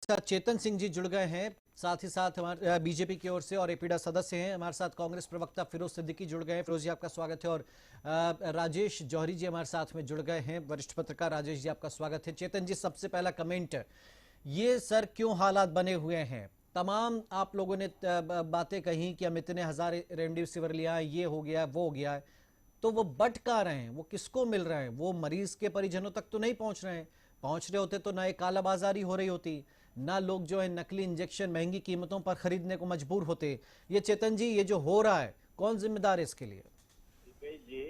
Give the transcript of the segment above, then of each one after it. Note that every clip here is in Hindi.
साथ चेतन सिंह जी जुड़ गए हैं, साथ ही साथ हमारे बीजेपी की ओर से और एपीडा सदस्य हैं। हमारे साथ कांग्रेस प्रवक्ता फिरोज सिद्दीकी जुड़ गए हैं। फिरोज जी आपका स्वागत है। और राजेश जौहरी जी हमारे साथ में जुड़ गए हैं, वरिष्ठ पत्रकार। राजेश जी आपका स्वागत है। चेतन जी, सबसे पहला कमेंट, ये सर क्यों हालात बने हुए हैं? तमाम आप लोगों ने बातें कही कि हम इतने हजार रेमडेसिविर लिया है, ये हो गया वो हो गया है, तो वो बट कहाँ रहे हैं? वो किसको मिल रहे हैं? वो मरीज के परिजनों तक तो नहीं पहुंच रहे हैं। पहुंच रहे होते तो ना एक कालाबाजारी हो रही होती, ना लोग जो है नकली इंजेक्शन महंगी कीमतों पर खरीदने को मजबूर होते। ये चेतन जी, ये जो हो रहा है, कौन जिम्मेदार है इसके लिए? जी,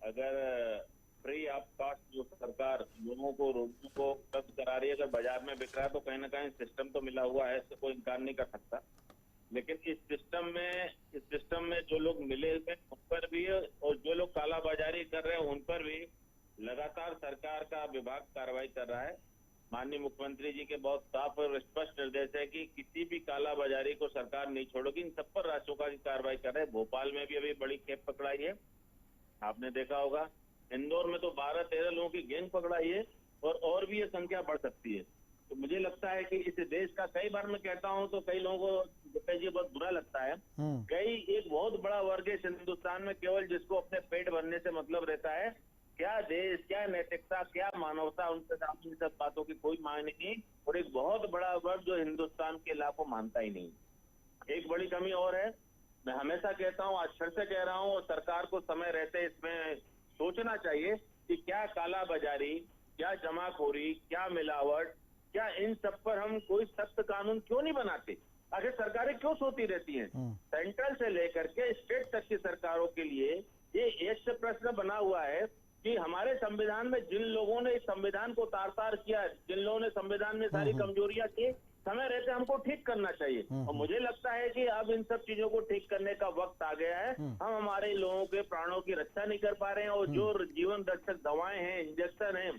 अगर फ्री ऑफ कॉस्ट जो सरकार लोगों को, रोगियों को उपलब्ध करा रही है, अगर बाजार में बिक रहा है तो कहीं ना कहीं सिस्टम तो मिला हुआ है, इससे कोई इनकार नहीं कर सकता। लेकिन इस सिस्टम में जो लोग मिले हुए हैं उन पर भी, और जो लोग कालाबाजारी कर रहे हैं उन पर भी लगातार सरकार का विभाग कार्रवाई कर रहा है। माननीय मुख्यमंत्री जी के बहुत साफ और स्पष्ट निर्देश है कि किसी भी कालाबाजारी को सरकार नहीं छोड़ेगी। इन सब पर राजस्व की कार्रवाई कर रहे हैं। भोपाल में भी अभी बड़ी खेप पकड़ाई है, आपने देखा होगा। इंदौर में तो 12-13 लोगों की गैंग पकड़ाई है, और भी ये संख्या बढ़ सकती है। तो मुझे लगता है कि इस देश का, कई बार मैं कहता हूं तो कई लोगों को गुप्ता जी बहुत बुरा लगता है, कई एक बहुत बड़ा वर्ग है इस हिंदुस्तान में केवल जिसको अपने पेट भरने से मतलब रहता है। क्या देश, क्या नैतिकता, क्या मानवता, उनके सामने इन सब बातों की कोई मायने नहीं। और एक बहुत बड़ा वर्ग जो हिंदुस्तान के लाभ को मानता ही नहीं। एक बड़ी कमी और है, मैं हमेशा कहता हूं, आज फिर से कह रहा हूं, और सरकार को समय रहते इसमें सोचना चाहिए कि क्या कालाबाजारी, क्या जमाखोरी, क्या मिलावट, क्या इन सब पर हम कोई सख्त कानून क्यों नहीं बनाते? आखिर सरकारें क्यों सोती रहती हैं? सेंट्रल से लेकर के स्टेट तक की सरकारों के लिए ये एक प्रश्न बना हुआ है कि हमारे संविधान में जिन लोगों ने इस संविधान को तार तार किया, जिन लोगों ने संविधान में सारी कमजोरियां की, समय रहते हमको ठीक करना चाहिए। और मुझे लगता है कि अब इन सब चीजों को ठीक करने का वक्त आ गया है। हम हमारे लोगों के प्राणों की रक्षा नहीं कर पा रहे हैं, और जो जीवन रक्षक दवाएं हैं, इंजेक्शन है,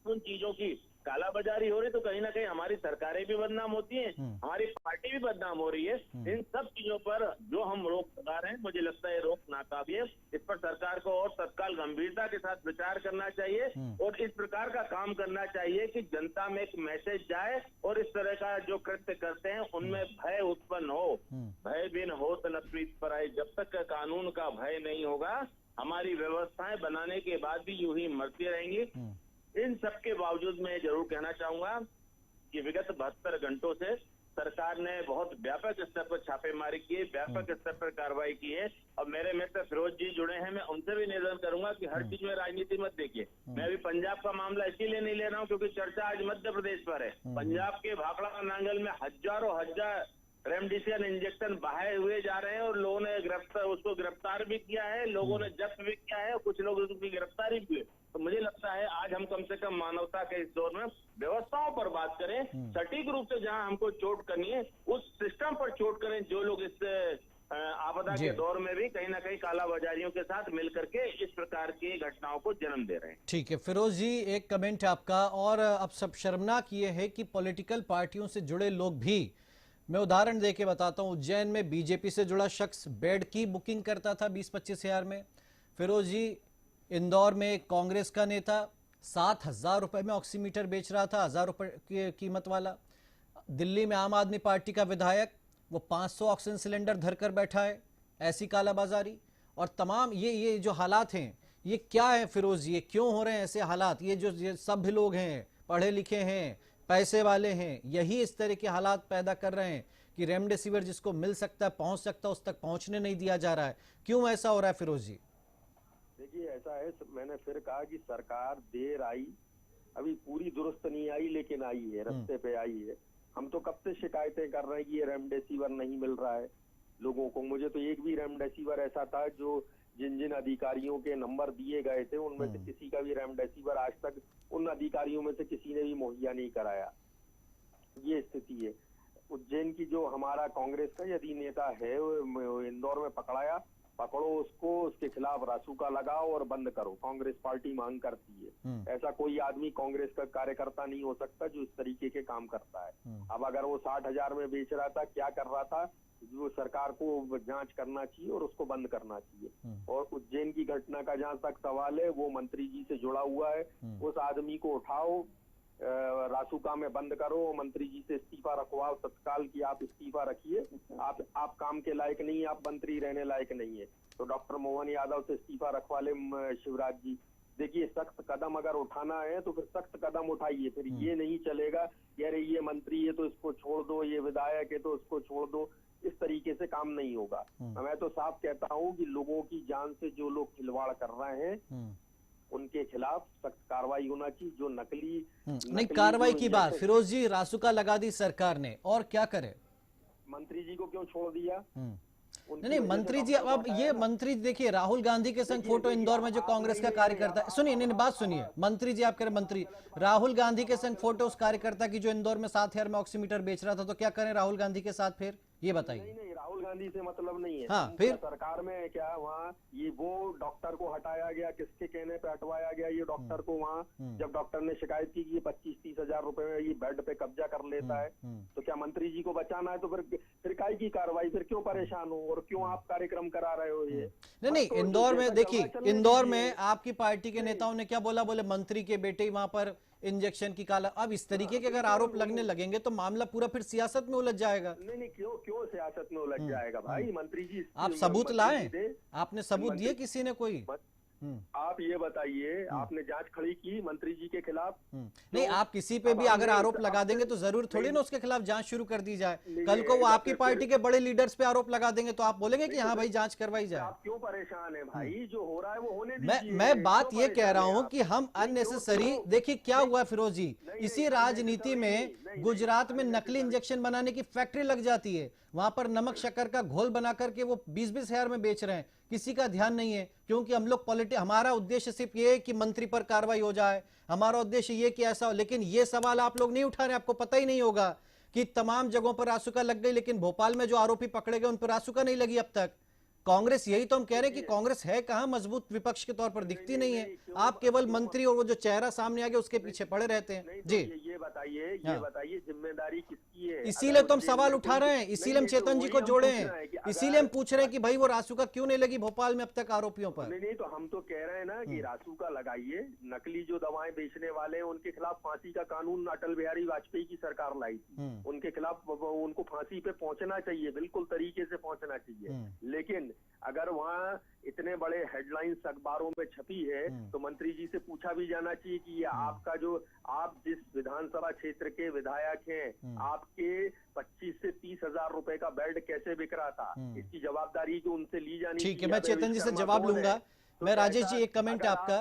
उन चीजों की कालाबाजारी हो रही, तो कहीं ना कहीं हमारी सरकारें भी बदनाम होती हैं, हमारी पार्टी भी बदनाम हो रही है। इन सब चीजों पर जो हम रोक लगा रहे हैं, मुझे लगता है रोक नाकाफी है। इस पर सरकार को और तत्काल गंभीरता के साथ विचार करना चाहिए, और इस प्रकार का काम करना चाहिए कि जनता में एक मैसेज जाए, और इस तरह का जो कृत्य करते हैं उनमें भय उत्पन्न हो। भय बिन हो तो न प्रीत पराई। जब तक कानून का भय नहीं होगा, हमारी व्यवस्थाएं बनाने के बाद भी यूं ही मरती रहेंगी। इन सब के बावजूद मैं जरूर कहना चाहूंगा कि विगत 72 घंटों से सरकार ने बहुत व्यापक स्तर पर छापेमारी की है, व्यापक स्तर पर कार्रवाई की है। और मेरे मित्र फिरोज जी जुड़े हैं, मैं उनसे भी निवेदन करूंगा कि हर चीज में राजनीति मत देखिए। मैं अभी पंजाब का मामला इसीलिए नहीं ले रहा हूं क्योंकि चर्चा आज मध्य प्रदेश पर है। पंजाब के भाखड़ा नांगल में हजारों हजार रेमडेसिविर इंजेक्शन बहाए हुए जा रहे हैं, और लोगों ने उसको गिरफ्तार भी किया है, लोगों ने जब्त भी किया है, और कुछ लोग उसकी गिरफ्तारी भी हुए। तो मुझे लगता है आज हम कम से कम मानवता के इस दौर में व्यवस्थाओं पर बात करें, सटीक रूप से जहां हमको चोट करनी है उस सिस्टम पर चोट करें, जो लोग इस आपदा के दौर में भी कहीं ना कहीं कालाबाजारियों के साथ मिलकर के इस प्रकार की घटनाओं को जन्म दे रहे हैं। ठीक है फिरोज जी, एक कमेंट आपका। और अब सब शर्मनाक ये है कि पॉलिटिकल पार्टियों से जुड़े लोग भी, मैं उदाहरण देके बताता हूं, उज्जैन में बीजेपी से जुड़ा शख्स बेड की बुकिंग करता था 20-25 हजार में। फिरोज जी, इंदौर में एक कांग्रेस का नेता 7,000 रुपए में ऑक्सीमीटर बेच रहा था, 1,000 रुपए की कीमत वाला। दिल्ली में आम आदमी पार्टी का विधायक, वो 500 ऑक्सीजन सिलेंडर धरकर बैठा है। ऐसी कालाबाजारी और तमाम ये जो हालात हैं, ये क्या है फिरोज जी? ये क्यों हो रहे हैं ऐसे हालात? ये जो ये सभ्य लोग हैं, पढ़े लिखे हैं, पैसे वाले हैं, यही इस तरह के हालात पैदा कर रहे हैं कि रेमडेसिविर जिसको मिल सकता है, पहुंच सकता है, उस तक पहुंचने नहीं दिया जा रहा है। क्यों ऐसा हो रहा है फिरोज जी? देखिए, ऐसा है, मैंने फिर कहा कि सरकार देर आई, अभी पूरी दुरुस्त नहीं आई, लेकिन आई है, रास्ते पे आई है। हम तो कब से शिकायतें कर रहे हैं कि ये रेमडेसिविर नहीं मिल रहा है लोगों को। मुझे तो एक भी रेमडेसिविर ऐसा था जो जिन जिन अधिकारियों के नंबर दिए गए थे उनमें से किसी का भी रेमडेसिविर आज तक उन अधिकारियों में से किसी ने भी मुहैया नहीं कराया। ये स्थिति है। उज्जैन की जो हमारा कांग्रेस का यदि नेता है, वो इंदौर में पकड़ो उसको, उसके खिलाफ रासुका लगाओ और बंद करो। कांग्रेस पार्टी मांग करती है। ऐसा कोई आदमी कांग्रेस का कार्यकर्ता नहीं हो सकता जो इस तरीके के काम करता है। अब अगर वो 60,000 में बेच रहा था, क्या कर रहा था, जो सरकार को जांच करना चाहिए और उसको बंद करना चाहिए। और उज्जैन की घटना का जहां तक सवाल है, वो मंत्री जी से जुड़ा हुआ है, उस आदमी को उठाओ, रासुका में बंद करो, मंत्री जी से इस्तीफा रखवाओ तत्काल कि आप इस्तीफा रखिए, आप काम के लायक नहीं है, आप मंत्री रहने लायक नहीं है। तो डॉक्टर मोहन यादव से इस्तीफा रखवा ले शिवराज जी। देखिए, सख्त कदम अगर उठाना है तो फिर सख्त कदम उठाइए, फिर ये नहीं चलेगा कि अरे ये मंत्री है तो इसको छोड़ दो, ये विधायक है तो इसको छोड़ दो। इस तरीके से काम नहीं होगा। मैं तो साफ कहता हूँ कि लोगों की जान से जो लोग खिलवाड़ कर रहे हैं उनके खिलाफ सख्त कार्रवाई होना चाहिए। जो नहीं, कार्रवाई की बात फिरोज जी, रासुका लगा दी सरकार ने, और क्या करे? मंत्री जी को क्यों छोड़ दिया? नहीं, मंत्री जी, अब ये मंत्री देखिए, राहुल गांधी के संग फोटो इंदौर में जो कांग्रेस का कार्यकर्ता है, सुनिए, नहीं बात सुनिए, मंत्री जी आप कह रहे मंत्री, राहुल गांधी के संग फोटो उस कार्यकर्ता की जो इंदौर में 7,000 में ऑक्सीमीटर बेच रहा था, तो क्या करें राहुल गांधी के साथ फिर? ये बताइए। नहीं, राहुल गांधी से मतलब नहीं है। हाँ, फिर सरकार में क्या वहाँ ये वो डॉक्टर को हटाया गया, किसके कहने पे हटवाया गया ये डॉक्टर को? वहाँ जब डॉक्टर ने शिकायत की कि 25-30 हजार रुपए में ये बेड पे कब्जा कर लेता है, तो क्या मंत्री जी को बचाना है? तो फिर काहे की कार्रवाई? फिर क्यों परेशान हो और क्यों आप कार्यक्रम करा रहे हो? ये नहीं, इंदौर में देखिए, इंदौर में आपकी पार्टी के नेताओं ने क्या बोला, बोले मंत्री के बेटे वहां पर इंजेक्शन की काला। अब इस तरीके के अगर आरोप लगने लगेंगे तो मामला पूरा फिर सियासत में उलझ जाएगा। नहीं, क्यों सियासत में उलझ जाएगा भाई? मंत्री जी आप सबूत लाएं, आपने सबूत दिए किसी ने कोई? आप ये बताइए, आपने जांच खड़ी की मंत्री जी के खिलाफ? नहीं, आप किसी पे भी अगर आरोप लगा देंगे तो जरूर थोड़ी ना उसके खिलाफ जांच शुरू कर दी जाए। कल को वो आपकी पार्टी के बड़े लीडर्स पे आरोप लगा देंगे तो आप बोलेंगे कि हाँ भाई जांच करवाई जाए। आप क्यों परेशान है भाई? जो हो रहा है वो होने दीजिए। मैं बात ये कह रहा हूं कि हम अननेसेसरी, देखिए क्या हुआ फिरोज जी, इसी राजनीति में गुजरात में नकली इंजेक्शन बनाने की फैक्ट्री लग जाती है, वहां पर नमक शक्कर का घोल बना करके वो 20-20 हजार में बेच रहे हैं, किसी का ध्यान नहीं है। क्योंकि हम लोग हमारा उद्देश्य सिर्फ ये है कि मंत्री पर कार्रवाई हो जाए, हमारा उद्देश्य ये कि ऐसा हो। लेकिन ये सवाल आप लोग नहीं उठा रहे, आपको पता ही नहीं होगा कि तमाम जगहों पर रासुका लग गई, लेकिन भोपाल में जो आरोपी पकड़े गए उन पर रासुका नहीं लगी अब तक। कांग्रेस, यही तो हम कह रहे हैं कि कांग्रेस है कहां, मजबूत विपक्ष के तौर पर दिखती नहीं है। आप केवल मंत्री और वो जो चेहरा सामने आ गया उसके पीछे पड़े रहते हैं। जी ये बताइए जिम्मेदारी किसकी है? इसीलिए तो हम सवाल उठा रहे हैं, इसीलिए हम चेतन जी को जोड़े हैं, इसीलिए हम पूछ रहे हैं कि भाई वो रासुका क्यों नहीं लगी भोपाल में अब तक आरोपियों पर? नहीं, तो हम तो कह रहे हैं ना कि रासुका लगाइए। नकली जो दवाएं बेचने वाले हैं उनके खिलाफ फांसी का कानून अटल बिहारी वाजपेयी की सरकार लाई थी, उनके खिलाफ उनको फांसी पे पहुंचना चाहिए, बिल्कुल तरीके से पहुंचना चाहिए। लेकिन अगर वहाँ इतने बड़े हेडलाइंस अखबारों में छपी है तो मंत्री जी से पूछा भी जाना चाहिए कि ये आपका जो, आप जिस विधानसभा क्षेत्र के विधायक हैं, आपके 25 से 30 हजार रुपए का बेड कैसे बिक रहा था, इसकी जवाबदारी जो उनसे ली जानी चाहिए। ठीक है, मैं चेतन जी से जवाब लूंगा। तो मैं राजेश जी, एक कमेंट आपका।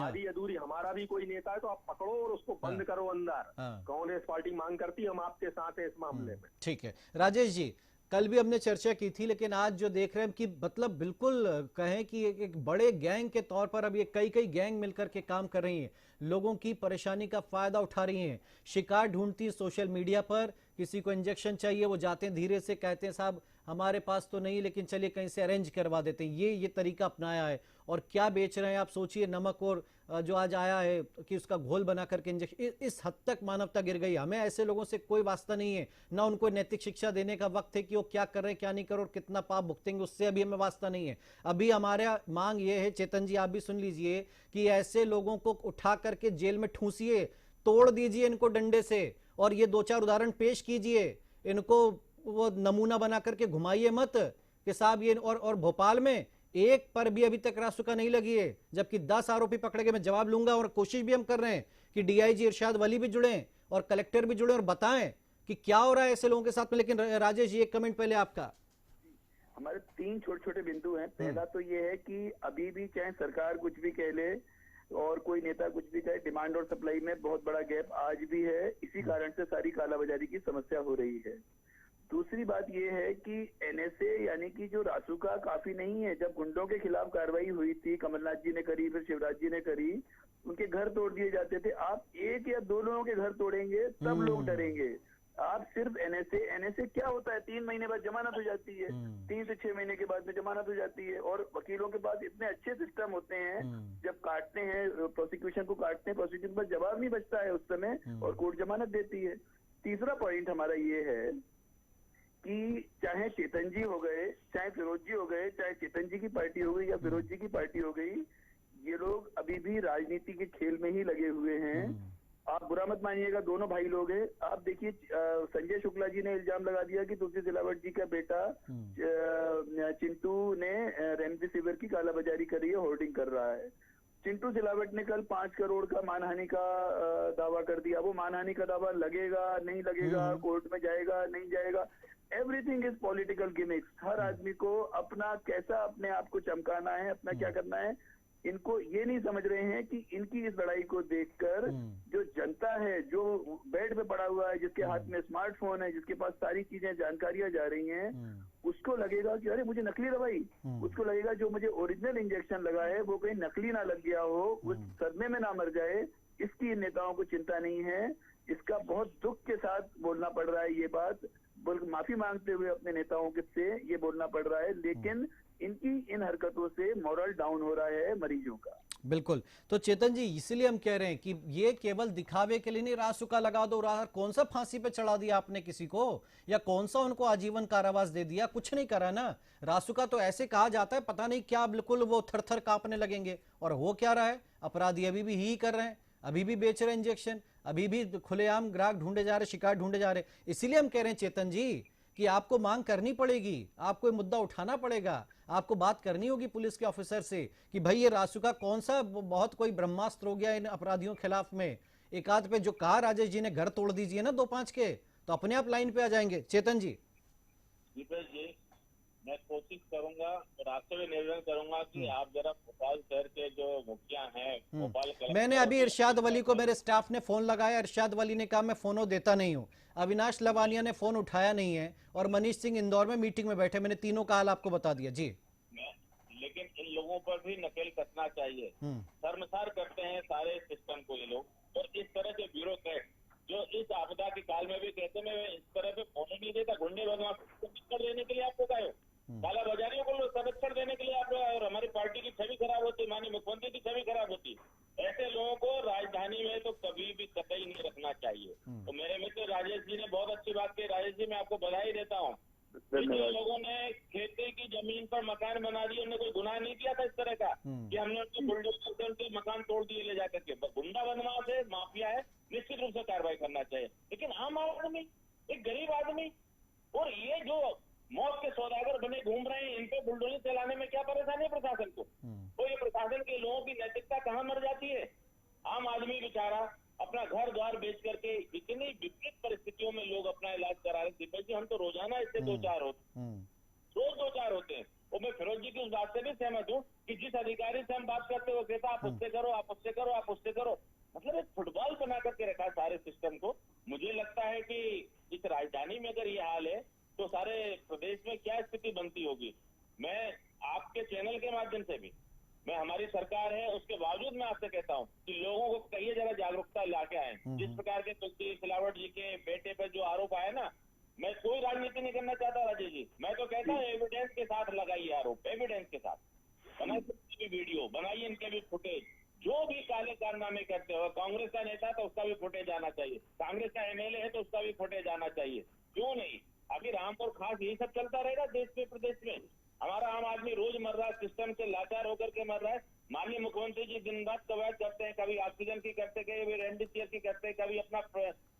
आधी अधूरी हमारा भी कोई नेता है तो आप पकड़ो और उसको बंद करो अंदर। कांग्रेस पार्टी मांग करती है, हम आपके साथ हैं इस मामले में। ठीक है राजेश जी, कल भी हमने चर्चा की थी, लेकिन आज जो देख रहे हैं कि मतलब बिल्कुल कहें कि एक बड़े गैंग के तौर पर अब ये कई गैंग मिलकर के काम कर रही हैं, लोगों की परेशानी का फायदा उठा रही हैं, शिकार ढूंढती सोशल मीडिया पर, किसी को इंजेक्शन चाहिए वो जाते हैं धीरे से, कहते हैं साहब हमारे पास तो नहीं लेकिन चलिए कहीं से अरेंज करवा देते हैं। ये तरीका अपनाया है और क्या बेच रहे हैं आप सोचिए। नमक और जो आज आया है कि उसका घोल बना करके इंजेक्शन, इस हद तक मानवता गिर गई। हमें ऐसे लोगों से कोई वास्ता नहीं है, ना उनको नैतिक शिक्षा देने का वक्त है कि वो क्या कर रहे हैं क्या नहीं कर रहे और कितना पाप भुगतेंगे, उससे अभी हमें वास्ता नहीं है। अभी हमारा मांग ये है, चेतन जी आप भी सुन लीजिए, कि ऐसे लोगों को उठा करके जेल में ठूसिए, तोड़ दीजिए इनको डंडे से, और ये 2-4 उदाहरण पेश कीजिए, इनको वो नमूना बना करके घुमाइए मत कि साहब ये। और भोपाल में एक पर भी अभी तक रासुका नहीं लगी है, जबकि 10 आरोपी पकड़े गए। मैं जवाब लूंगा और कोशिश भी हम कर रहे हैं कि डीआईजी इरशाद वली भी जुड़े और कलेक्टर भी जुड़े और बताएं कि क्या हो रहा है ऐसे लोगों के साथ में। लेकिन राजेश जी, एक कमेंट पहले आपका। हमारे 3 छोटे-छोटे बिंदु हैं। पहला तो ये है कि अभी भी चाहे सरकार कुछ भी कह ले और कोई नेता कुछ भी कहे, डिमांड और सप्लाई में बहुत बड़ा गैप आज भी है। इसी कारण से सारी कालाबाजारी की समस्या हो रही है। दूसरी बात यह है कि एनएसए यानी कि जो रासुका काफी नहीं है। जब गुंडों के खिलाफ कार्रवाई हुई थी, कमलनाथ जी ने करी, फिर शिवराज जी ने करी, उनके घर तोड़ दिए जाते थे। आप 1 या 2 लोगों के घर तोड़ेंगे तब लोग डरेंगे। आप सिर्फ एनएसए क्या होता है, 3 महीने बाद जमानत हो जाती है, 3 से 6 महीने के बाद में जमानत हो जाती है। और वकीलों के पास इतने अच्छे सिस्टम होते हैं, जब काटते हैं प्रोसिक्यूशन को, काटते हैं प्रोसिक्यूशन के पास जवाब नहीं बचता है उस समय और कोर्ट जमानत देती है। तीसरा पॉइंट हमारा ये है कि चाहे चेतन जी हो गए, चाहे फिरोज जी हो गए, चाहे चेतन जी की पार्टी हो गई या फिरोज जी की पार्टी हो गई, ये लोग अभी भी राजनीति के खेल में ही लगे हुए हैं। आप बुरा मत मानिएगा, दोनों भाई लोग हैं। आप देखिए संजय शुक्ला जी ने इल्जाम लगा दिया कि तुलसी सिलावट जी का बेटा चिंटू ने रेमडेसिविर की कालाबाजारी करी है, होर्डिंग कर रहा है। चिंटू सिलावट ने कल 5 करोड़ का मानहानि का दावा कर दिया। वो मानहानि का दावा लगेगा नहीं लगेगा, कोर्ट में जाएगा नहीं जाएगा, एवरीथिंग इज पॉलिटिकल गिमिक्स। हर आदमी को अपना कैसा अपने आप को चमकाना है, अपना क्या करना है, इनको ये नहीं समझ रहे हैं कि इनकी इस लड़ाई को देखकर जो जनता है, जो बेड पे पड़ा हुआ है, जिसके हाथ में स्मार्टफोन है, जिसके पास सारी चीजें जानकारियां जा रही हैं, उसको लगेगा कि अरे मुझे नकली दवाई, उसको लगेगा जो मुझे ओरिजिनल इंजेक्शन लगा है वो कहीं नकली ना लग गया हो, उस सदमे में ना मर जाए। इसकी इन नेताओं को चिंता नहीं है। इसका बहुत दुख के साथ बोलना पड़ रहा है ये बात, बल्कि माफी मांगते हुए अपने नेताओं के से ये बोलना पड़ रहा है, लेकिन इनकी इन हरकतों से मोरल डाउन हो रहा है मरीजों का। बिल्कुल। तो चेतन जी, इसीलिए हम कह रहे हैं कि ये केवल दिखावे के लिए नहीं, रासुका लगा दो, कौन सा फांसी पे चढ़ा दिया आपने किसी को, या कौन सा उनको आजीवन कारावास दे दिया, कुछ नहीं करा ना। रासुका तो ऐसे कहा जाता है, पता नहीं क्या, बिल्कुल वो थर थर कांपने लगेंगे। और हो क्या रहा है, अपराधी अभी भी ही कर रहे हैं, अभी भी बेच रहे हैं इंजेक्शन, अभी भी खुलेआम ग्राहक ढूंढे जा रहे, शिकायत ढूंढे जा रहे। इसीलिए हम कह रहे हैं चेतन जी कि आपको मांग करनी पड़ेगी, आपको ये मुद्दा उठाना पड़ेगा, आपको बात करनी होगी पुलिस के ऑफिसर से कि भाई ये रासुका कौन सा बहुत कोई ब्रह्मास्त्र हो गया इन अपराधियों के खिलाफ में। एक आध पे जो कहा राजेश जी ने, घर तोड़ दीजिए ना 2-5 के, तो अपने आप लाइन पे आ जाएंगे। चेतन जी, दीपेश जी, मैं कोशिश करूंगा और आपसे भी निवेदन करूंगा कि आप जरा भोपाल शहर के जो मुखिया हैं, भोपाल मैंने अभी इरशाद वली को, मेरे स्टाफ ने फोन लगाया, इरशाद वली ने कहा मैं फोनो देता नहीं हूं। अविनाश लवानिया ने फोन उठाया नहीं है, और मनीष सिंह इंदौर में मीटिंग में बैठे। मैंने तीनों का हाल आपको बता दिया जी। लेकिन इन लोगों पर भी नकेल कसना चाहिए। शर्मसार करते हैं सारे सिस्टम को ये लोग, और इस तरह के ब्यूरोक्रेट जो इस आपदा के काल में भी कहते हैं मैं इस तरह पे फोन नहीं देता, गुंडे बदमाश को संरक्षण देने के लिए आपको कहे, काला बाजारियों को संरक्षण देने के लिए आप, और हमारी पार्टी की छवि खराब होती, माननीय मुख्यमंत्री की छवि खराब होती। ऐसे लोगों को राजधानी में तो कभी भी कतई नहीं रखना चाहिए। तो मेरे मित्र राजेश जी ने बहुत अच्छी बात की। राजेश जी, मैं आपको बधाई देता हूँ। जिन लोगों ने खेती की जमीन पर मकान बना दिए, उन्होंने कोई गुनाह नहीं किया था इस तरह का कि हमने उनके बुलडोजर से उनके मकान तोड़ दिए ले जाकर के। गुंडा बदमाश है, माफिया है, निश्चित रूप से कार्रवाई करना चाहिए। लेकिन आम आदमी, एक गरीब आदमी, और ये जो मौत के सौदागर बने घूम रहे हैं, इन पे बुलडोजर चलाने में क्या परेशानी है प्रशासन को? तो ये प्रशासन के लोगों की नैतिकता कहाँ मर जाती है? आम आदमी बेचारा अपना घर द्वार बेच करके, इतनी विपरीत परिस्थितियों में लोग अपना इलाज करा रहे हैं। दीपेश जी, हम तो रोजाना इससे 2-4 होते हैं, रोज 2-4 होते हैं। और मैं फिरोज जी की उस बात से भी सहमत हूँ कि जिस अधिकारी से हम बात करते हो कहता आप उससे करो, आप उससे करो, आप उससे करो। मतलब एक फुटबॉल बना करके रखा है सारे सिस्टम को। मुझे लगता है कि इस राजधानी में अगर ये हाल है तो सारे प्रदेश में क्या स्थिति बनती होगी। मैं आपके चैनल के माध्यम से भी, मैं, हमारी सरकार है उसके बावजूद मैं आपसे कहता हूँ कि लोगों को कहिए जरा जागरूकता लाके आए। जिस प्रकार के तुलसी सिलावट जी के बेटे पर जो आरोप आया ना, मैं कोई राजनीति नहीं करना चाहता राजेश जी, मैं तो कहता हूँ एविडेंस के साथ लगाइए आरोप, एविडेंस के साथ बनाइए वीडियो, बनाइए इनके भी फुटेज। जो भी काले कारनामे करते हो, कांग्रेस का नेता तो उसका भी फुटेज आना चाहिए, कांग्रेस का एमएलए है तो उसका भी फुटेज आना चाहिए। क्यों नहीं? अभी रामपुर खास यही सब चलता रहेगा देश में, प्रदेश में। हमारा आम आदमी रोजमर्रा सिस्टम से लाचार होकर के मर रहा है। माननीय मुख्यमंत्री जी दिन रात कवायद करते हैं, कभी ऑक्सीजन की करते, कभी रेमडेसिविर की करते, कभी अपना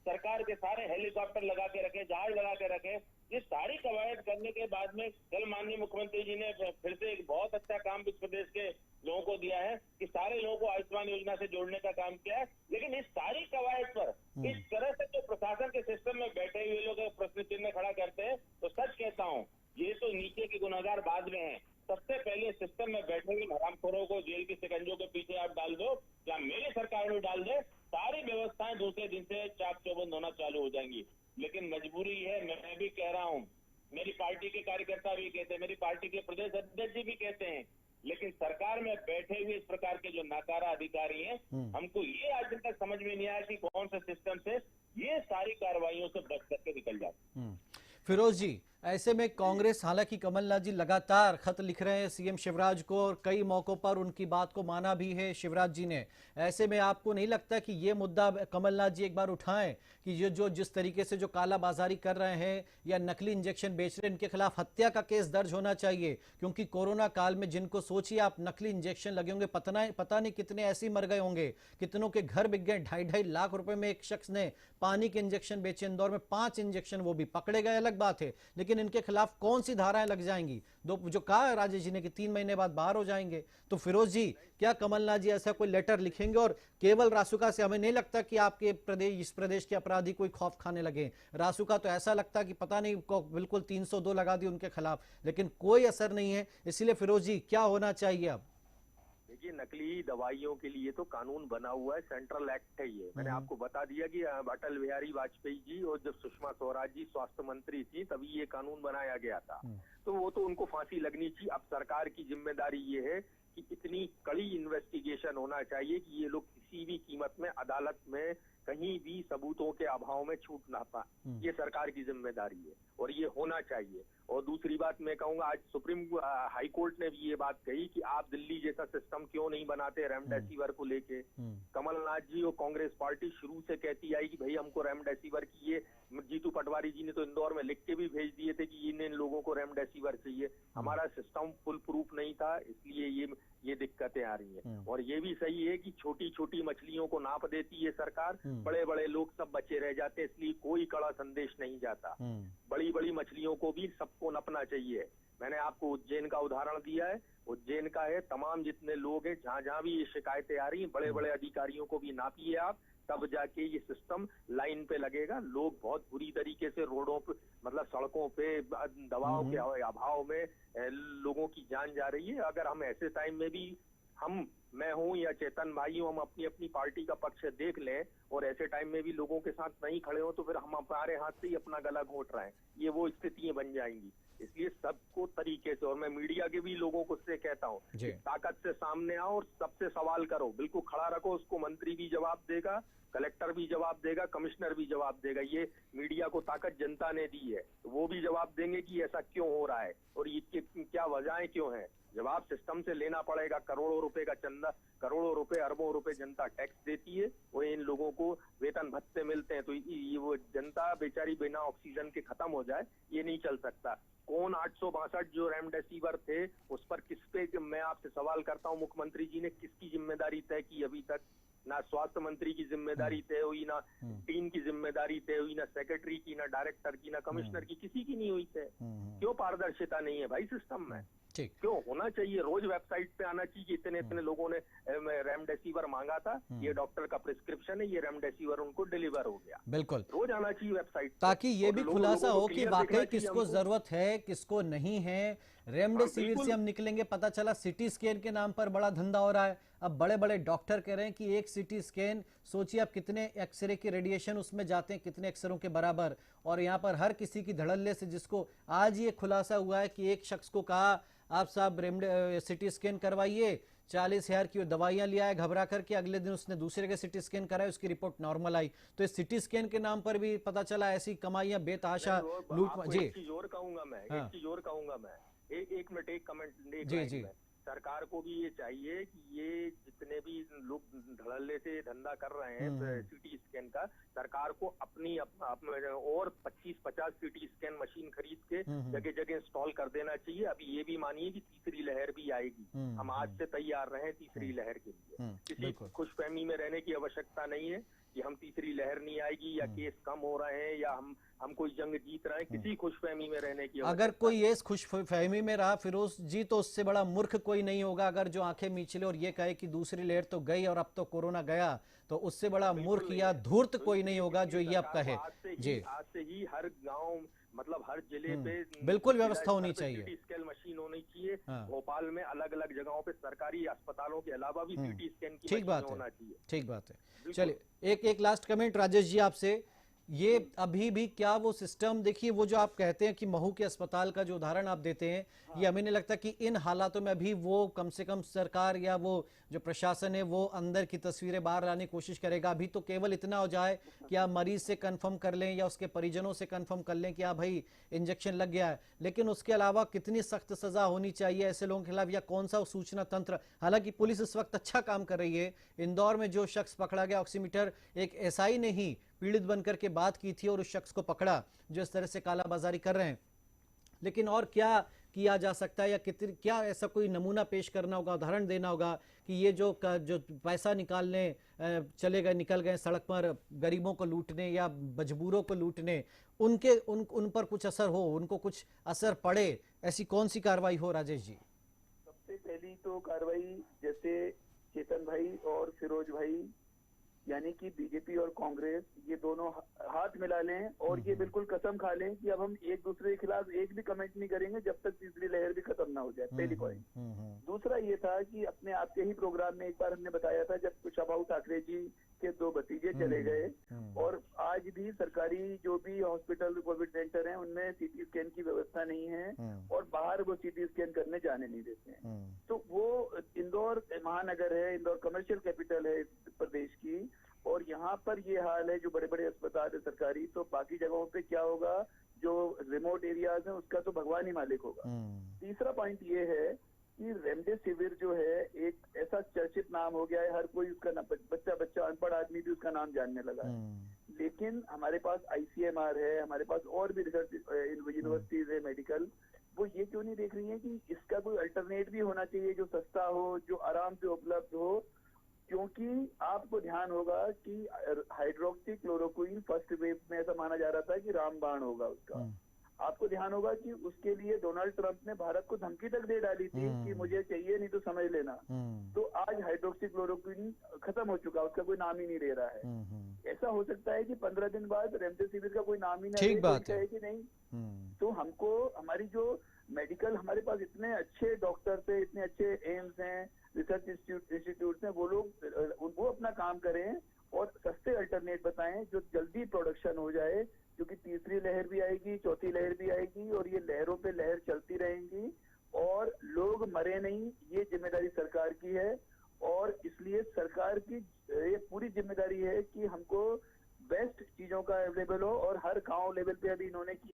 सरकार के सारे हेलीकॉप्टर लगा के रखे, जहाज लगा के रखे। ये सारी कवायद करने के बाद में कल माननीय मुख्यमंत्री जी ने फिर से एक बहुत अच्छा काम इस प्रदेश के लोगों को दिया है कि सारे लोगों को आयुष्मान योजना से जोड़ने का काम किया है। लेकिन इस सारी कवायद पर इस तरह से जो प्रशासन के सिस्टम में बैठे हुए लोग प्रश्न चिन्ह खड़ा करते हैं, तो सच कहता हूँ ये तो नीचे के गुनाहगार बाद में है। सबसे पहले सिस्टम में बैठे हुए हरामखोरों को जेल की शिकंजों के पीछे आप डाल दो, या मेरी सरकार में डाल दे, सारी व्यवस्थाएं दूसरे दिन से चाक चौबंद होना चालू हो जाएंगी। लेकिन मजबूरी है, मैं भी कह रहा हूँ, मेरी पार्टी के कार्यकर्ता भी कहते हैं, मेरी पार्टी के प्रदेश अध्यक्ष जी भी कहते हैं, लेकिन सरकार में बैठे हुए इस प्रकार के जो नाकारा अधिकारी हैं, हमको ये आज दिन तक समझ में नहीं आया कि कौन से सिस्टम से ये सारी कार्रवाइयों से बच करके निकल जाते। फिरोज जी, ऐसे में कांग्रेस, हालांकि कमलनाथ जी लगातार खत लिख रहे हैं सीएम शिवराज को और कई मौकों पर उनकी बात को माना भी है शिवराज जी ने। ऐसे में आपको नहीं लगता कि ये मुद्दा कमलनाथ जी एक बार उठाएं कि ये जो जिस तरीके से जो कालाबाजारी कर रहे हैं या नकली इंजेक्शन बेच रहे हैं, इनके खिलाफ हत्या का केस दर्ज होना चाहिए? क्योंकि कोरोना काल में जिनको सोचिए आप नकली इंजेक्शन लगे होंगे, पता नहीं कितने ऐसे मर गए होंगे, कितनों के घर बिक गए। 2.5 लाख रुपए में एक शख्स ने पानी के इंजेक्शन बेचे इंदौर में, 5 इंजेक्शन, वो भी पकड़े गए, अलग बात है, लेकिन इनके खिलाफ कौन सी धाराएं लग जाएंगी? दो जो कहा है राजेश जी ने कि 3 महीने बाद बाहर हो जाएंगे। तो फिरोज जी, क्या कमलनाथ जी ऐसा कोई लेटर लिखेंगे? और केवल रासुका से हमें नहीं लगता कि आपके प्रदेश, इस प्रदेश के अपराधी कोई खौफ खाने लगे। रासुका तो ऐसा लगता है कि पता नहीं बिल्कुल 302 लगा दी उनके खिलाफ, लेकिन कोई असर नहीं है। इसलिए फिरोज जी, क्या होना चाहिए अब? देखिए, नकली दवाइयों के लिए तो कानून बना हुआ है, सेंट्रल एक्ट है ये। मैंने आपको बता दिया कि अटल बिहारी वाजपेयी जी और जब सुषमा स्वराज जी स्वास्थ्य मंत्री थी तभी ये कानून बनाया गया था। तो वो तो उनको फांसी लगनी चाहिए। अब सरकार की जिम्मेदारी ये है कि इतनी कड़ी इन्वेस्टिगेशन होना चाहिए कि ये लोग किसी भी कीमत में अदालत में कहीं भी सबूतों के अभाव में छूट ना पाए। ये सरकार की जिम्मेदारी है और ये होना चाहिए। और दूसरी बात मैं कहूंगा, आज सुप्रीम हाई कोर्ट ने भी ये बात कही कि आप दिल्ली जैसा सिस्टम क्यों नहीं बनाते रेमडेसिविर को लेके। कमलनाथ जी और कांग्रेस पार्टी शुरू से कहती आई कि भाई हमको रेमडेसिविर की, ये जीतू पटवारी जी ने तो इंदौर में लिख के भी भेज दिए थे कि इन लोगों को रेमडेसिविर चाहिए। हमारा सिस्टम फुल प्रूफ नहीं था, इसलिए ये दिक्कतें आ रही हैं। और ये भी सही है कि छोटी छोटी मछलियों को नाप देती है सरकार, बड़े बड़े लोग सब बचे रह जाते हैं, इसलिए कोई कड़ा संदेश नहीं जाता। बड़ी बड़ी मछलियों को भी सबको नपना चाहिए। मैंने आपको उज्जैन का उदाहरण दिया है, उज्जैन का है, तमाम जितने लोग हैं, जहां जहां भी ये शिकायतें आ रही हैं, बड़े बड़े अधिकारियों को भी नापिए आप, तब जाके ये सिस्टम लाइन पे लगेगा। लोग बहुत बुरी तरीके से रोडों पे, मतलब सड़कों पे दवाओं के अभाव में लोगों की जान जा रही है। अगर हम ऐसे टाइम में भी मैं हूं या चेतन भाई हूं, हम अपनी अपनी पार्टी का पक्ष देख लें और ऐसे टाइम में भी लोगों के साथ नहीं खड़े हो, तो फिर हम हमारे हाथ से ही अपना गला घोंट रहे हैं। ये वो स्थितियां बन जाएंगी। इसलिए सबको तरीके से, और मैं मीडिया के भी लोगों को से कहता हूँ, ताकत से सामने आओ और सबसे सवाल करो, बिल्कुल खड़ा रखो। उसको मंत्री भी जवाब देगा, कलेक्टर भी जवाब देगा, कमिश्नर भी जवाब देगा। ये मीडिया को ताकत जनता ने दी है, वो भी जवाब देंगे कि ऐसा क्यों हो रहा है और ये क्या वजहें क्यों है। जवाब सिस्टम से लेना पड़ेगा। करोड़ों रुपए का चंदा, करोड़ों रुपए, अरबों रुपए जनता टैक्स देती है और इन लोगों को वेतन भत्ते मिलते हैं। तो ये वो जनता बेचारी बिना ऑक्सीजन के खत्म हो जाए, ये नहीं चल सकता। कौन 862 जो रेमडेसिविर थे उस पर किस पे, मैं आपसे सवाल करता हूँ, मुख्यमंत्री जी ने किसकी जिम्मेदारी तय की अभी तक? ना स्वास्थ्य मंत्री की जिम्मेदारी तय हुई, ना टीम की जिम्मेदारी तय हुई, ना सेक्रेटरी की, ना डायरेक्टर की, ना कमिश्नर की, किसी की नहीं हुई तय। क्यों पारदर्शिता नहीं है भाई सिस्टम में? क्यों होना चाहिए? रोज वेबसाइट पे आना चाहिए कि इतने इतने लोगों ने रेमडेसिविर मांगा था, ये डॉक्टर का प्रिस्क्रिप्शन है, ये रेमडेसिविर उनको डिलीवर हो गया। बिल्कुल, रोज आना चाहिए वेबसाइट, ताकि ये भी खुलासा हो कि वाकई किसको जरूरत है, किसको नहीं है। रेमडेसिविर से हम निकलेंगे, पता चला सिटी स्कैन के नाम पर बड़ा धंधा हो रहा है। अब बड़े बड़े डॉक्टर कह रहे हैं कि एक सिटी स्कैन, सोचिए आप कितने एक्सरे के रेडिएशन उसमें जाते हैं, कितने एक्सरों के बराबर। और यहाँ पर हर किसी की धड़ल्ले से, जिसको आज ये खुलासा हुआ है कि एक शख्स को कहा आप साहब सिटी स्कैन करवाइए, 40,000 की दवाइयां लिया है घबरा करके, अगले दिन उसने दूसरे के सिटी स्कैन कराया, उसकी रिपोर्ट नॉर्मल आई। तो इस सिटी स्कैन के नाम पर भी पता चला ऐसी कमाइयां बेतहाशा लूट। जी, एक चीज और कहूंगा मैं, एक चीज और कहूंगा मैं, एक मिनट, एक कमेंट। जी, सरकार को भी ये चाहिए कि ये जितने भी लोग धड़ल्ले से धंधा कर रहे हैं सिटी स्कैन का, सरकार को अपनी और 25-50 सिटी स्कैन मशीन खरीद के जगह जगह इंस्टॉल कर देना चाहिए। अभी ये भी मानिए कि तीसरी लहर भी आएगी, हम आज से तैयार रहे तीसरी लहर के लिए। किसी खुशफहमी में रहने की आवश्यकता नहीं है कि हम तीसरी लहर नहीं आएगी या केस कम हो रहे हैं या हम कोई जंग जीत रहे हैं। किसी खुशफहमी में रहने की, अगर कोई ये खुशफहमी में रहा फिरोज जी, तो उससे बड़ा मूर्ख कोई नहीं होगा। अगर जो आंखें मीचले और ये कहे कि दूसरी लहर तो गई और अब तो कोरोना गया, तो उससे बड़ा मूर्ख या धूर्त कोई नहीं होगा जो ये अब कहे। जी, आज से ही हर गाँव, मतलब हर जिले पे बिल्कुल व्यवस्था होनी चाहिए, सिटी स्कैन मशीन होनी चाहिए। भोपाल में अलग अलग जगहों पे सरकारी अस्पतालों के अलावा भी सिटी स्कैन की मशीन होना चाहिए। ठीक बात है। चलिए, एक लास्ट कमेंट राजेश जी आपसे, ये अभी भी क्या वो सिस्टम, देखिए वो जो आप कहते हैं कि महू के अस्पताल का जो उदाहरण आप देते हैं, ये हमें नहीं लगता कि इन हालातों में अभी वो कम से कम सरकार या वो जो प्रशासन है वो अंदर की तस्वीरें बाहर लाने की कोशिश करेगा। अभी तो केवल इतना हो जाए कि आप मरीज से कंफर्म कर लें या उसके परिजनों से कंफर्म कर लें कि हाँ भाई इंजेक्शन लग गया है, लेकिन उसके अलावा कितनी सख्त सजा होनी चाहिए ऐसे लोगों के खिलाफ, या कौन सा सूचना तंत्र। हालांकि पुलिस इस वक्त अच्छा काम कर रही है। इंदौर में जो शख्स पकड़ा गया ऑक्सीमीटर, एक एसआई ने ही पीड़ित बनकर के बात की थी और उस शख्स को पकड़ा जो इस तरह से कालाबाजारी कर रहे हैं। लेकिन और क्या किया जा सकता है, या कितनी क्या ऐसा कोई नमूना पेश करना होगा, उदाहरण देना होगा कि ये जो पैसा निकालने निकल गए सड़क पर गरीबों को लूटने या मजबूरों को लूटने, उन पर कुछ असर हो, उनको कुछ असर पड़े, ऐसी कौन सी कार्रवाई हो राजेश जी? सबसे पहली तो कार्रवाई, जैसे चेतन भाई और फिरोज भाई यानी कि बीजेपी और कांग्रेस ये दोनों हाथ मिला लें और ये बिल्कुल कसम खा लें कि अब हम एक दूसरे के खिलाफ एक भी कमेंट नहीं करेंगे जब तक तीसरी लहर भी खत्म ना हो जाए। पहली पॉइंट। दूसरा ये था कि अपने आपके ही प्रोग्राम में एक बार हमने बताया था जब कुशाभाऊ ठाकरे जी के 2 भतीजे चले गए, और आज भी सरकारी जो भी हॉस्पिटल कोविड सेंटर हैं उनमें सीटी स्कैन की व्यवस्था नहीं है और बाहर वो सीटी स्कैन करने जाने नहीं देते हैं। तो वो इंदौर महानगर है, इंदौर कमर्शियल कैपिटल है इस प्रदेश की, और यहाँ पर ये हाल है जो बड़े बड़े अस्पताल है सरकारी, तो बाकी जगहों पे क्या होगा, जो रिमोट एरियाज हैं उसका तो भगवान ही मालिक होगा। तीसरा पॉइंट ये है कि रेमडेसिविर जो है एक ऐसा चर्चित नाम हो गया है, हर कोई उसका बच्चा अनपढ़ आदमी भी उसका नाम जानने लगा है। लेकिन हमारे पास ICMR है, हमारे पास और भी रिसर्च यूनिवर्सिटीज है मेडिकल, वो ये क्यों नहीं देख रही है कि इसका कोई अल्टरनेट भी होना चाहिए जो सस्ता हो, जो आराम से उपलब्ध हो। क्योंकि आपको ध्यान होगा कि हाइड्रोक्सी क्लोरोक्विन फर्स्ट वेव में ऐसा माना जा रहा था कि रामबाण होगा उसका। आपको ध्यान होगा कि उसके लिए डोनाल्ड ट्रंप ने भारत को धमकी तक दे डाली थी कि मुझे चाहिए नहीं तो समझ लेना। तो आज हाइड्रोक्सी क्लोरोक्विन खत्म हो चुका, उसका कोई नाम ही नहीं ले रहा है। ऐसा हो सकता है कि 15 दिन बाद रेमडेसिविर का कोई नाम ही नहीं ठीक बात है कि नहीं। तो हमको हमारी जो मेडिकल, हमारे पास इतने अच्छे डॉक्टर्स है, इतने अच्छे एम्स हैं, रिसर्च इंस्टीट्यूट हैं, वो अपना काम करें और सस्ते अल्टरनेट बताएं जो जल्दी प्रोडक्शन हो जाए, क्योंकि तीसरी लहर भी आएगी, चौथी लहर भी आएगी और ये लहरों पे लहर चलती रहेंगी और लोग मरे नहीं, ये जिम्मेदारी सरकार की है। और इसलिए सरकार की ये पूरी जिम्मेदारी है कि हमको बेस्ट चीजों का अवेलेबल हो, और हर गांव लेवल पे अभी इन्होंने की